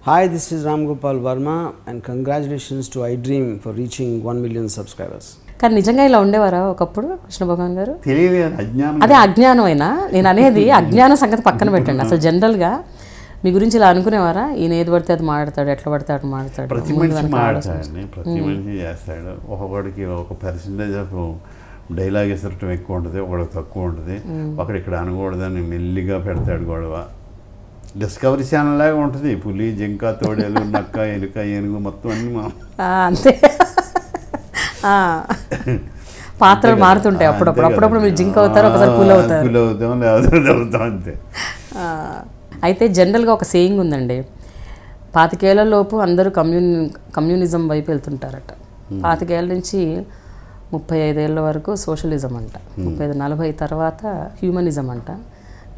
Hi, this is Ram Gopal Verma and congratulations to iDream for reaching 1 million subscribers. కానీ నిజంగా ఇలా ఉండేవారా ఒకప్పుడు కృష్ణ భగవాన్ గారు? తెలియదు, అజ్ఞానం. అదే అజ్ఞానమైనా నేను అనేది అజ్ఞాన సంగతి పక్కన పెట్టండి. అసలు జనరల్గా మీ గురించి ఇలా అనుకునేవారా? ఈయన ఏది పడితే అది మాట్లాడతాడు, ఎట్లా పడితే అటు మాట్లాడతాడు, ప్రతి మనిషి మాట్లాడతాడు, ప్రతి మనిషి చేస్తాడు. ఒక్కొక్కడికి ఒక పర్సెంటేజ్ ఆఫ్ డైలాగ్ ఎసరటం ఎక్కువ ఉంటుంది, ఒకడికి తక్కువ ఉంటుంది. ఒకడు ఇక్కడ అనకూడదని మెల్లిగా పెడతాడు గొడవ. డిస్కవరీ ఛానల్ లాగా ఉంటుంది. పులి, జింక, తోడేలు, నక్క, ఎలుక, ఏనుగు మొత్తం అన్ని అంతే. పాత్రలు మారుతుంటాయి అప్పుడప్పుడు. అప్పుడప్పుడు మీరు జింక అవుతారు, ఒకసారి పులి అవుతారు, పులి అవుతాం, లేదా అవుతాం, అంతే. అయితే జనరల్గా ఒక సేయింగ్ ఉందండి, 25 ఏళ్లలోపు అందరూ కమ్యూనిజం వైపు వెళ్తుంటారట. 25 ఏళ్ళ నుంచి 35 ఏళ్ళ వరకు సోషలిజం అంట, 35-40 తర్వాత హ్యూమనిజం అంట,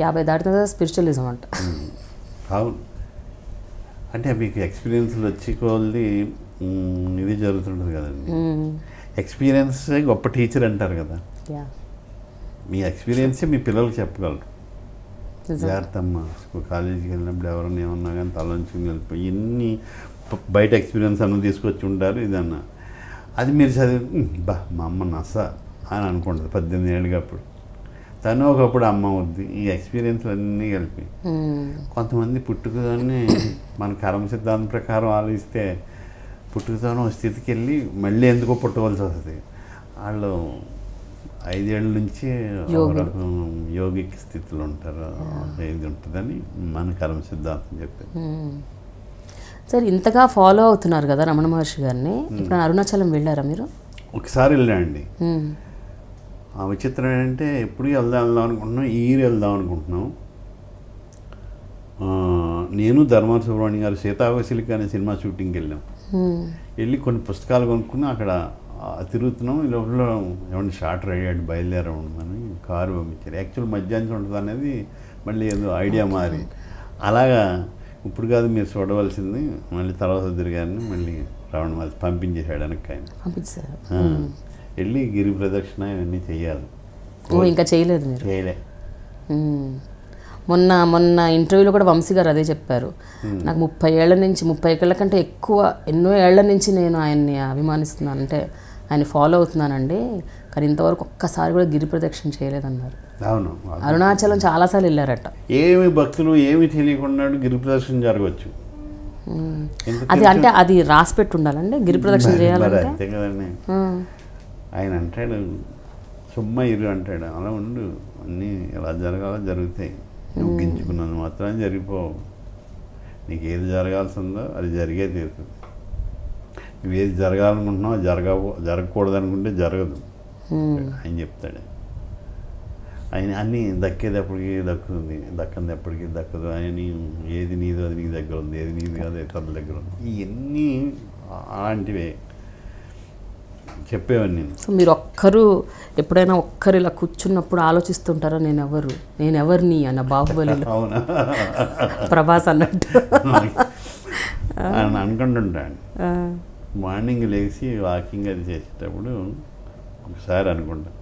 50 దాటిన తర్వాత స్పిరిచువలిజం అంట. అవును, అంటే మీకు ఎక్స్పీరియన్స్లు వచ్చి కొద్ది ఇది జరుగుతుంటుంది కదండి. ఎక్స్పీరియన్స్ గొప్ప టీచర్ అంటారు కదా. మీ ఎక్స్పీరియన్సే మీ పిల్లలకు చెప్పగలరు. జాగ్రత్తమ్మ, కాలేజీకి వెళ్ళినప్పుడు ఎవరన్నా ఏమన్నా కానీ తలంచుకుని వెళ్ళిపోయి ఇన్ని బయట ఎక్స్పీరియన్స్ అన్న తీసుకొచ్చి ఉంటారు. ఇదన్నా అది మీరు చదివి మా అమ్మ నస అని అనుకుంటుంది 18 ఏళ్ళకి. అప్పుడు తను ఒకప్పుడు అమ్మ అవుద్ది. ఈ ఎక్స్పీరియన్స్లు అన్నీ కలిపి కొంతమంది పుట్టుకతోనే మన కర్మ సిద్ధాంతం ప్రకారం ఆలోచిస్తే పుట్టుకతోనే ఒక స్థితికి వెళ్ళి మళ్ళీ ఎందుకో పుట్టవలసి వస్తుంది. వాళ్ళు 5 ఏళ్ళ నుంచి యోగిక్ స్థితిలో ఉంటారు. ఇది ఉంటుందని మన కర్మ సిద్ధాంతం చెప్తారు. సరే, ఇంతగా ఫాలో అవుతున్నారు కదా రమణ మహర్షి గారిని. ఇప్పుడు అరుణాచలం వెళ్ళారా మీరు? ఒకసారి వెళ్ళండి. ఆ విచిత్రం ఏంటంటే ఎప్పుడు వెళ్దాం అనుకుంటున్నాం, ఈ ఇయర్ వెళ్దాం అనుకుంటున్నాం. నేను ధర్మాన సుబ్రహ్మణ్యం గారు సీతాకోశిలిక అనే సినిమా షూటింగ్కి వెళ్ళాం. వెళ్ళి కొన్ని పుస్తకాలు కొనుక్కుని అక్కడ తిరుగుతున్నాం. ఈ లోపల ఏమన్నా షార్ట్ రెడీ బయలుదేరమని కారు పంపించారు. యాక్చువల్ మధ్యాహ్నం ఉంటుంది అనేది మళ్ళీ ఏదో ఐడియా మారి అలాగా ఇప్పుడు కాదు మీరు చూడవలసింది మళ్ళీ తర్వాత తిరిగారిని మళ్ళీ రావణ మాది పంపించేశాడు వెనక్కి ఆయన. వెళ్ళి గిరి ప్రదక్షిణ ఇవన్నీ చెయ్యాలి. ఇంకా చేయలేదు మీరు? చేయలే. మొన్న ఇంటర్వ్యూలో కూడా వంశీ గారు అదే చెప్పారు. నాకు 30 ఏళ్ల నుంచి 30 ఏళ్ల కంటే ఎక్కువ ఎన్నో ఏళ్ల నుంచి నేను ఆయన్ని అభిమానిస్తున్నాను, అంటే ఆయన ఫాలో అవుతున్నానండి, కానీ ఇంతవరకు ఒక్కసారి కూడా గిరి ప్రదక్షిణ చేయలేదన్నారు. అవును, అరుణాచలం చాలాసార్లు వెళ్ళారట. ఏమి భక్తులు ఏమి తెలియకుండా గిరి ప్రదక్షిణ జరగవచ్చు. అది అంటే అది రాసి పెట్టి ఉండాలండి గిరి ప్రదక్షిణ చేయాలంటే. అంతే కదండి. ఆయన అంటాడు సుమ్మ ఇరు అంటాడు, అలా ఉండు, అన్నీ ఎలా జరగాలో జరుగుతాయి, నువ్వు గించుకున్నది మాత్రం జరిగిపోవు, నీకు ఏది జరగాల్సిందో అది జరిగే తీరుతుంది, నువ్వు ఏది జరగాలనుకుంటున్నావు జరగకూడదు అనుకుంటే జరగదు ఆయన చెప్తాడు. ఆయన అన్నీ దక్కేటప్పటికి దక్కుతుంది, దక్కంది ఎప్పటికీ దక్కదు. ఆయన ఏది నీదో అది నీకు దగ్గర ఉంది, ఏది నీది కాదు ఇతరుల దగ్గర ఉంది, ఇవన్నీ అలాంటివే చెప్పేవాడిని నేను. సో మీరు ఎప్పుడైనా ఒక్కరు ఇలా కూర్చున్నప్పుడు ఆలోచిస్తుంటారా నేను ఎవరిని అన్న బాహుబలిలో ప్రభాస్ అన్నట్టు అనుకుంటుంటాను. మార్నింగ్ లేచి వాకింగ్ అది చేసేటప్పుడు ఒకసారి అనుకుంటాను,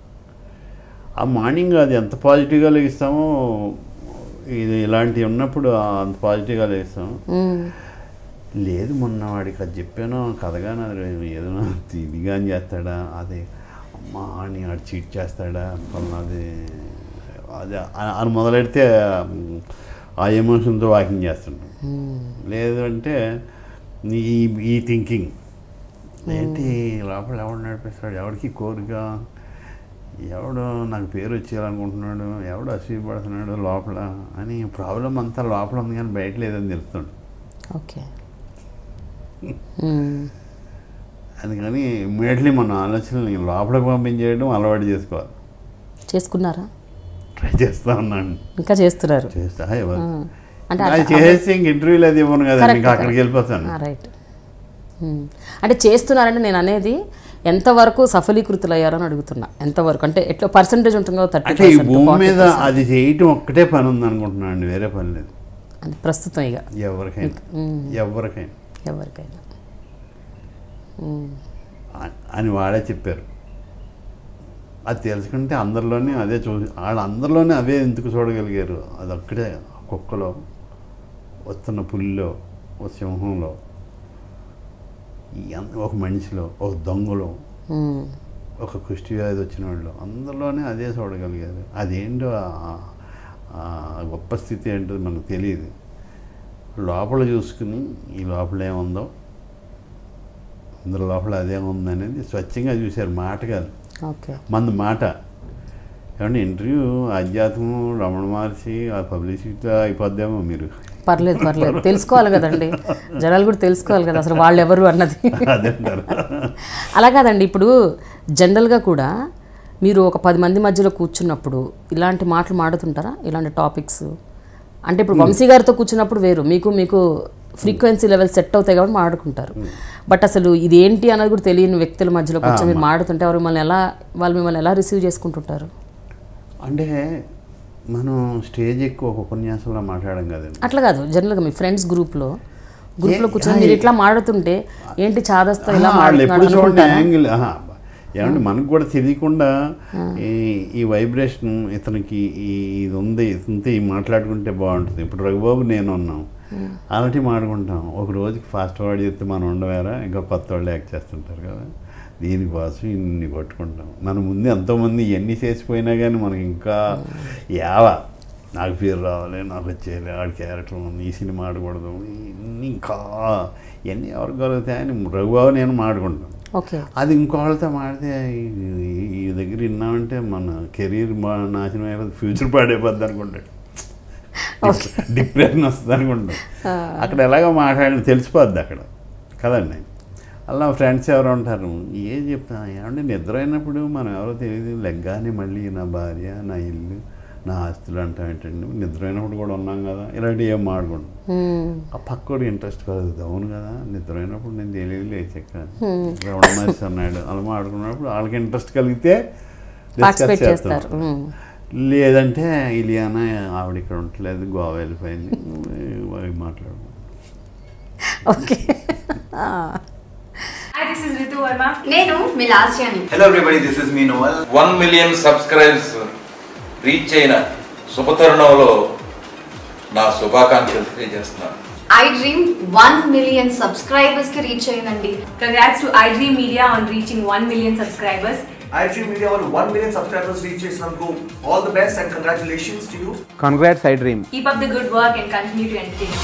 ఆ మార్నింగ్ అది ఎంత పాజిటివ్గా లేస్తామో ఇది ఇలాంటివి ఉన్నప్పుడు అంత పాజిటివ్గా లేస్తాము. లేదు మొన్న వాడికి అది చెప్పాను కథగానే ఏదో ఇదిగా అని చేస్తాడా, అదే అమ్మా అని వాడు చీట్ చేస్తాడా అది అదే అని మొదలెడితే ఆ ఎమోషన్తో వాకింగ్ చేస్తుంటాం. లేదు అంటే ఈ థింకింగ్ ఏంటి లోపల ఎవడు నడిపిస్తాడు, ఎవరికి కోరిక, ఎవడో నాకు పేరు వచ్చేయాలనుకుంటున్నాడు, ఎవడు అసూయపడుతున్నాడు లోపల అని ప్రాబ్లం అంతా లోపల ఉంది కానీ బయట లేదని తెలుస్తుంది. ఓకే, అందుకని ఇమ్మీడియట్లీ మన ఆలోచనలు లోపలికి పంపించేయడం అలవాటు చేసుకోవాలి. చేసుకున్నారా? ట్రై చేస్తా ఉన్నాను, ఇంకా చేస్తున్నారు? చేస్తా చేసేసి ఇంక ఇంటర్వ్యూలు అది ఇవ్వను కదా, ఇంకా అక్కడికి వెళ్ళిపోతాను. రైట్. అంటే చేస్తున్నారంటే నేను అనేది ఎంతవరకు సఫలీకృతులు అయ్యారని అడుగుతున్నా. ఎంతవరకు అంటే ఎట్లా పర్సంటేజ్ ఉంటుంది కదా? 30%. ఈ భూమి మీద అది చేయటం ఒక్కటే పని ఉంది అనుకుంటున్నాను అండి, వేరే పని లేదు అది ప్రస్తుతం ఇక ఎవరికైనా అని వాడే చెప్పారు. అది తెలుసుకుంటే అందరిలోనే అదే వాళ్ళందరిలోనే అవే ఎందుకు చూడగలిగారు, అది ఒక్కడే కుక్కలో, వస్తున్న పులిలో, ఒక సింహంలో, ఒక మనిషిలో, ఒక దొంగలో, ఒక కుష్టి వ్యాధి వచ్చిన వాళ్ళు అందరిలోనే అదే చూడగలిగారు. అదేంటో గొప్ప స్థితి ఏంటో మనకు తెలియదు. లోపల చూసుకుని ఈ లోపల ఏముందో, అందరి లోపల అదే ఉందనేది స్వచ్ఛంగా చూశారు, మాట కాదు, మంది మాట. ఏమంటే ఇంటర్వ్యూ ఆధ్యాత్మం రమణ మహర్షి ఆ పబ్లిసిటీ అయిపోద్దేమో. మీరు పర్లేదు తెలుసుకోవాలి కదండి, జనాలు కూడా తెలుసుకోవాలి కదా అసలు వాళ్ళు ఎవరు అన్నది. అదంటారు. అలా కాదండి, ఇప్పుడు జనరల్గా కూడా మీరు ఒక 10 మంది మధ్యలో కూర్చున్నప్పుడు ఇలాంటి మాటలు మాడుతుంటారా, ఇలాంటి టాపిక్స్? అంటే ఇప్పుడు వంశీ గారితో కూర్చున్నప్పుడు వేరు, మీకు ఫ్రీక్వెన్సీ లెవెల్ సెట్ అవుతాయి కాబట్టి మాడుకుంటారు. బట్ అసలు ఇది ఏంటి అన్నది కూడా తెలియని వ్యక్తుల మధ్యలో కూర్చొని మీరు మాడుతుంటే వాళ్ళు మిమ్మల్ని ఎలా రిసీవ్ చేసుకుంటుంటారు? అంటే మనం స్టేజ్ ఎక్కువ ఒక ఉపన్యాసంలో మాట్లాడడం కదండి. అట్లా కాదు, జనరల్గా మీ ఫ్రెండ్స్ గ్రూప్లో కూర్చొని మీరు ఇట్లా మాడుతుంటే ఏంటి చాదస్తా ఇలా యాంగిల్ ఏమంటే మనకు కూడా తెలియకుండా ఈ వైబ్రేషన్ ఇతనికి ఇది ఉంది, ఇతంతే మాట్లాడుకుంటే బాగుంటుంది. ఇప్పుడు రఘుబాబు నేను ఉన్నాం, అలాంటి మాడుకుంటాం. ఒక రోజుకి ఫాస్ట్ ఫార్వర్డ్ చేస్తే మనం ఉండవేరా, ఇంకా కొత్త వాళ్ళు యాక్ట్ చేస్తుంటారు కదా, దీనికోసం ఇన్ని కొట్టుకుంటాం. మన ముందు ఎంతోమంది ఎన్ని చేసిపోయినా కానీ మనకి ఇంకా నాకు పేరు రావాలి, నాకు వచ్చేయాలి, ఆడ క్యారెక్టర్ ఉంది, ఈ సినిమా ఆడకూడదు, ఇన్ని ఇంకా ఇవన్నీ ఎవరికి కలుగుతాయని రఘుబాబు నేను మాడుకుంటాను. అది ఇంకోళ్ళతో మాడితే ఈ దగ్గర విన్నామంటే మన కెరీర్ నాశనం అయిపోతుంది, ఫ్యూచర్ పాడైపోద్ది అనుకుంటాడు, డిప్రెషన్ వస్తుంది అనుకుంటాం. అక్కడ ఎలాగో మాట్లాడి తెలిసిపోద్ది అక్కడ కదండి. అలా ఫ్రెండ్స్ ఎవరు ఉంటారు, ఏం చెప్తా ఏమంటే నిద్ర అయినప్పుడు మనం ఎవరో తెలియదు, లెగ్గానే మళ్ళీ నా భార్య, నా ఇల్లు, నా ఆస్తులు అంటాం ఏంటండి, నిద్ర అయినప్పుడు కూడా ఉన్నాం కదా, ఇలాంటివి ఏం మాడుకుంటాం. ఆ పక్కోడు ఇంట్రెస్ట్ కలుగుతుంది, అవును కదా నిద్ర అయినప్పుడు నేను తెలియదు లేచాక రమణ మహర్షి అన్నాడు, అలా మాడుకున్నప్పుడు వాళ్ళకి ఇంట్రెస్ట్ కలిగితే డిస్కస్ చేస్తారు. లేదంటే ఇలియానా ఆవిడ ఇక్కడ ఉండలేదు, గోవా వెళ్ళిపోయింది, మాట్లాడు. Okay. Hi, this is Ritu Verma. Nenu Milasyani. Hello everybody, this is me Noel. 1 million subscribers reach అయిన శుభతరుణంలో నా శుభాకాంక్షలు తెలియజేస్తున్నాను. iDream 1 million subscribers ki reach అయ్యిందండి. Congrats to iDream Media on reaching 1 million subscribers. iDream Media on 1 million subscribers reach చేసినందుకు all the best and congratulations to you. Congrats iDream. Keep up the good work and continue to entertain.